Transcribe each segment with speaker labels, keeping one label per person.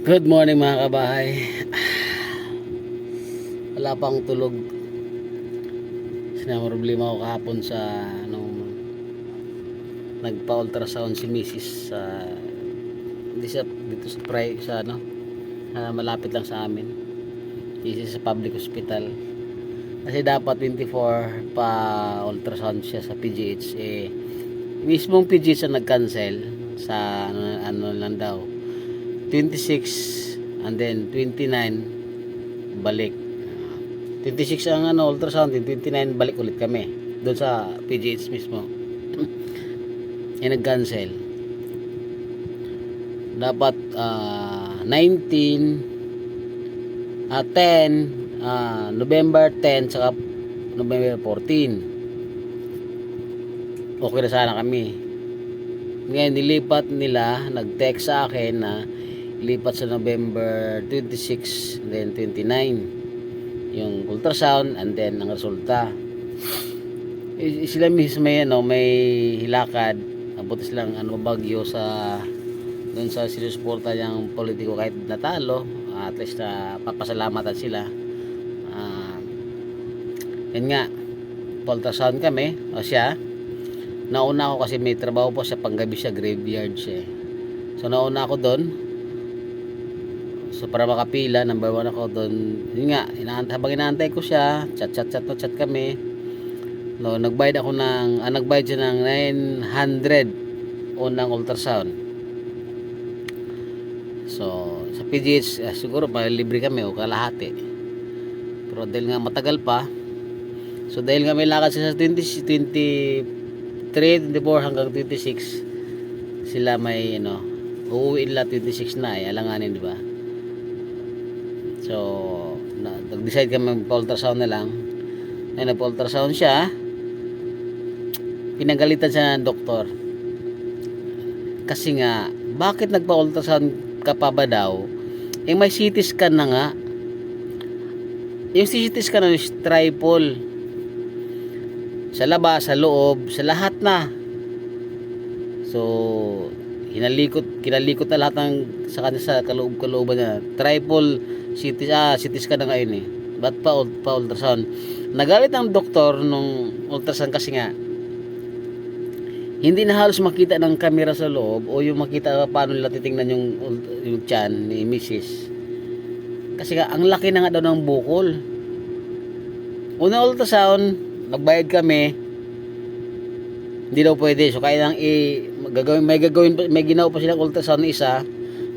Speaker 1: Good morning mga kabahay. Wala pang tulog. Sinama problema ako kahapon sa nagpa-ultrasound si Mrs. sa dito sa malapit lang sa amin. This is sa public hospital. Kasi dapat 24 pa ultrasound siya sa PGH. Mismong PGH ang nag-cancel sa ano lang daw. 26 and then 29 balik. 26 ang ultrasound, 29 balik ulit kami doon sa PGH mismo. Nag-cancel. Dapat 10 November 10 saka November 14. Okay na sana kami. Ngayon nilipat nila, nag-text sa akin na lipat sa November 26 and then 29 yung ultrasound and then ang resulta. Sila mismo may hilakad, abot silang bagyo sa doon sa sinusuporta yung politiko kahit natalo, at least papasalamatan sila. Yan nga, ultrasound kami o siya. Nauna ako kasi may trabaho po sa panggabi siya, graveyard siya. So nauna ako doon. So para makapila, number 1 ako doon. Yun nga, habang inaantay ko siya, chat kami. No, nagbayad siya ng 900 unang ultrasound. So sa PGH, siguro libre kami o kalahati. Pero dahil nga matagal pa, so dahil nga may lakad siya sa 23, 24 hanggang 26, sila may uuwi nila 26 na alanganin, di ba? So nag-decide kami magpa-ultrasound na lang. Ngayon nagpa-ultrasound siya, pinagalitan siya ng doktor kasi nga bakit nagpa-ultrasound ka pa ba daw, may CT scan na nga. Yung CT scan na is triple sa labas, sa loob, sa lahat na. So kinalikot na lahat ng sa kanya sa kaloob-kalooban niya. Triple CT scan na ngayon Ba't pa ultrasound? Nagalit ang doktor nung ultrasound kasi nga hindi na halos makita ng camera sa loob o yung makita paano nila titingnan yung tiyan ni Mrs. Kasi nga ang laki na nga daw ng bukol. Una ultrasound, nagbayad kami, hindi daw pwede. So kaya lang may ginawa pa silang ultrasound na isa,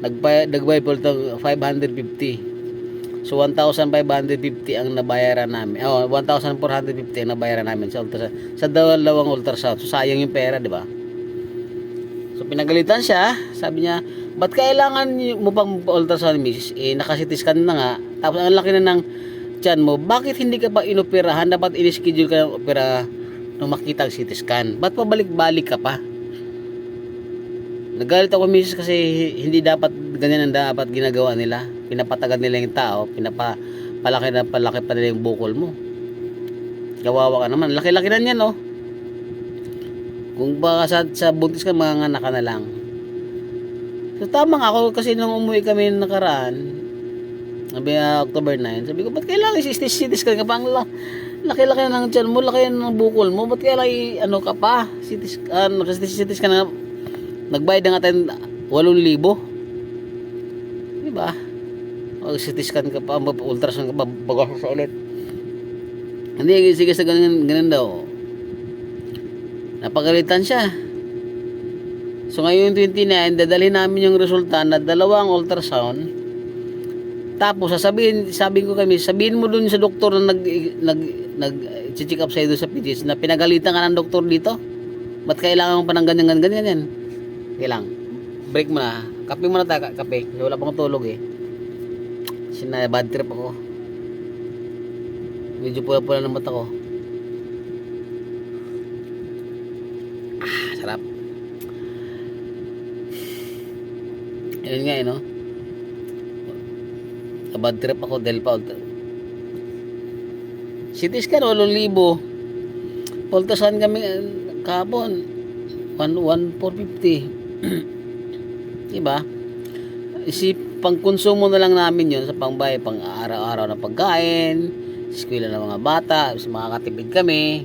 Speaker 1: nagbayad po ito 550. So 1,550 ang nabayaran namin. 1,450 ang nabayaran namin sa ultrasound, sa dalawang ultrasound. So sayang yung pera, di ba? So pinagalitan siya, sabi niya, "Ba't kailangan mo pang ultrasound, Miss? Naka-CT scan na nga. Tapos ang laki na ng tiyan mo, bakit hindi ka pa inoperahan? Dapat in-schedule ka ng opera nung makita ang CT scan. Ba't pabalik-balik ka pa?" Nagalit ako, Miss, kasi hindi dapat ganyan ang dapat ginagawa nila. Pinapatagan nila yung tao, palaki pa nila yung bukol mo. Kawawa ka naman. Laki-laki na yan, Kung baka sa buntis ka, mga anak ka na lang. So tama nga ako, kasi nung umuwi kami nakaraan, October 9, sabi ko, ba't kailangan CT scan ka pa? Laki-laki na ng tiyan mo, laki ng bukol mo, ba't kailangan ka pa? CT scan na, nagbayad na nga tayo 8,000. Diba? CT scan ka pa, ultrasound ka pa, bago sa ulit. Hindi, sige sa ganun daw. Napagalitan siya. So ngayon 29, dadalhin namin yung resulta na dalawang ultrasound. Tapos sabihin mo dun sa doktor na nag-check up sa'yo sa PGH na pinagalitan ka ng doktor dito. Ba't kailangan mo pa ng ganyan? Kailang break mo na. Kape muna tayo, kape. Wala pang tulog bad trip ako. Medyo pula-pula ng mata ko. Sarap. Ayun nga bad trip ako dahil pa CT scan 8,000. Ultrasound kami kahapon 1,450. Diba? Isip pangkonsumo na lang namin yun sa pangbahay, pang araw-araw na pagkain, eskwela ng mga bata, makakatipid kami.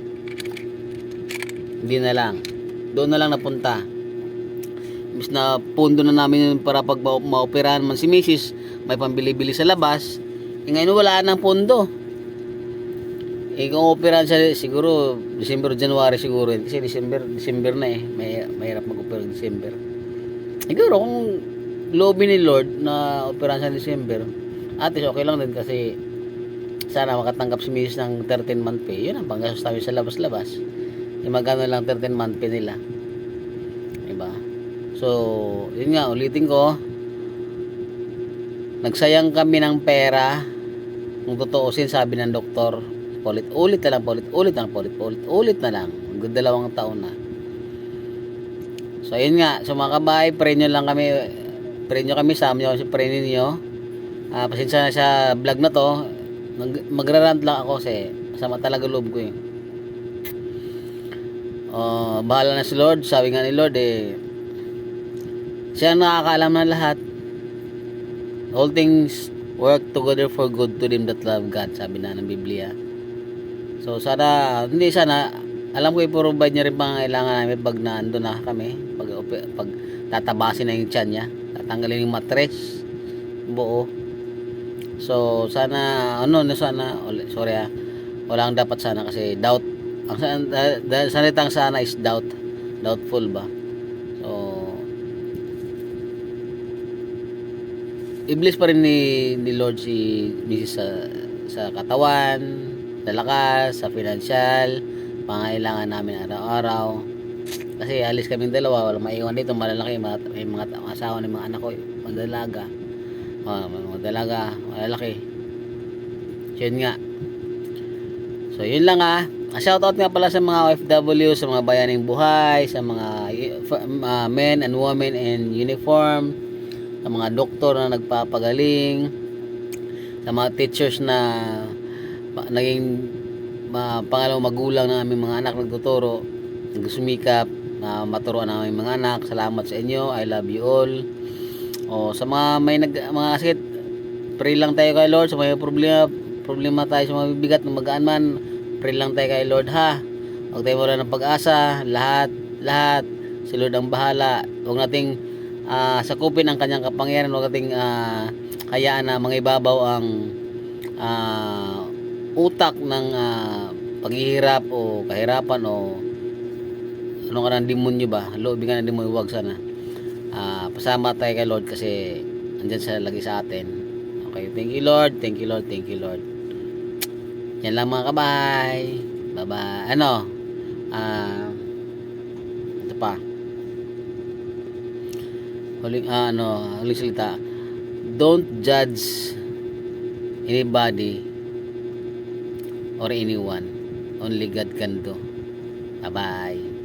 Speaker 1: Hindi na lang. Doon na lang napunta. Imbis na pondo na namin yun para pag maoperahan man si Mrs. may pambili-bili sa labas. Ngayon wala nang pondo. Kung operahan siya siguro December, January siguro. Kasi December na eh. Mahirap mag-opera December. Siguro kung loobin ni Lord na operahan sa December, at least okay lang din kasi sana makatanggap si Mrs. ng 13-month pay. Yun ang panggastos namin sa labas-labas. Magkano lang 13-month pay nila. Diba? So, yun nga, ulitin ko. Nagsayang kami ng pera. Kung tutuusin, sabi ng doktor, ulit na lang. Dalawang taon na. So, yun nga. So, mga kabahay, pray nyo kami, sama nyo kasi pray ninyo. Pasensya na sa vlog na to. Magrarant lang ako kasi masama talaga loob ko eh. Bahala na si Lord. Sabi nga ni Lord siya ang nakakaalam ng lahat. All things work together for good to them that love God, sabi na ng Biblia. So sana alam ko i-provide niya rin pangangailangan namin pag naando na kami, pag tatabasin na yung tiyan niya, tatanggalin yung mattress buo. So sana walang dapat sana kasi doubt. Ang salitang sana is doubtful ba. So i-bless pa rin ni Lord si Mrs. sa katawan, sa lakas, sa financial, pangailangan namin araw-araw. Kasi alis kaming dalawa, walang maiwan dito, malalaki, may mga asawa ng mga anak ko, mga dalaga, malalaki. So yun nga. So yun lang shoutout nga pala sa mga OFW, sa mga bayaning buhay, sa mga men and women in uniform, sa mga doktor na nagpapagaling, sa mga teachers na naging pangalawang magulang ng aming mga anak, nagtuturo, nagsumikap na maturuan ng aming mga anak. Salamat sa inyo. I love you all. Sa mga mga sakit, pray lang tayo kay Lord. Sa may problema tayo sa mga bibigat na magaan man, pray lang tayo kay Lord ha. Huwag tayo wala ng pag-asa. Lahat si Lord ang bahala. Huwag nating sakupin ang kanyang kapangyarihan. Huwag nating hayaan na mga ibabaw ang utak ng paghihirap o kahirapan o ano ka ng demonyo ba, loobin ka ng demonyo. Huwag sana. Pasama tayo kay Lord kasi andyan siya lagi sa atin. Okay, thank you Lord. Yan lang mga kabay. Bye. Ito pa. Huling salita. Don't judge anybody or anyone. Only God can do. Bye-bye.